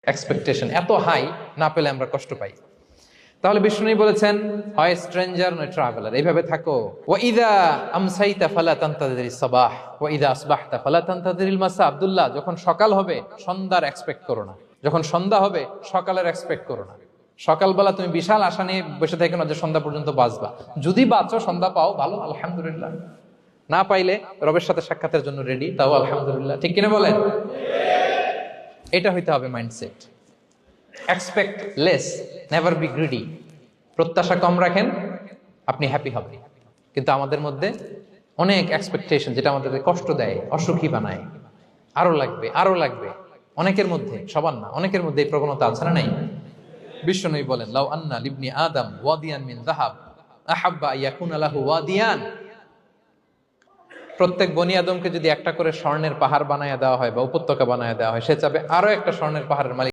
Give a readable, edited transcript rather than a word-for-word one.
Expectation এত high, না পেলে আমরা কষ্ট পাই। তাহলে বিষ্ণু বলেছেন, হয় স্ট্রেঞ্জার নয় ট্রাভেলার, এইভাবে থাকো। ওয়াইদা আমসাইতা ফালা তানতাযিরিস সাবাহ ওয়াইদা আসবাহতা ফালা তানতাযিরিল মাসা। আব্দুল্লাহ, যখন সকাল হবে সন্ধ্যার এক্সপেক্ট করো না, যখন সন্ধ্যা হবে সকালের এক্সপেক্ট করো না। সকালবেলা তুমি বিশাল আশা নিয়ে বসে থেকো না যে সন্ধ্যা পর্যন্ত বাঁচবা। যদি বাঁচো, সন্ধ্যা পাও, ভালো, আলহামদুলিল্লাহ। না পাইলে রবের সাথে সাক্ষাতের জন্য রেডি, তাও আলহামদুলিল্লাহ। ঠিক কিনা বলেন? এটা হইতে হবে mindset. Expect less, never be greedy. প্রত্যাশা কম রাখেন, আপনি হ্যাপি হবেন। কিন্তু আমাদের মধ্যে অনেক এক্সপেকটেশন, যেটা আমাদের কষ্ট দেয়, অসুখী বানায়। আরো লাগবে, আরো লাগবে। অনেকের মধ্যে, সবার না, অনেকের মধ্যে এই প্রবণতা আছে না নাই? বিশ্বনবী বলেন, লাউ আন্না লিবনি আদম ওয়াদিয়ান মিন যাহাব আহাব্বা ইয়াকুনা লাহু ওয়াদিয়ান। প্রত্যেক বনি আদমকে যদি একটা করে স্বর্ণের পাহাড় বানায় দেওয়া হয় বা উপত্যকা বানায় দেওয়া হয়, সে চাবে আরো একটা স্বর্ণের পাহাড়ের মালিক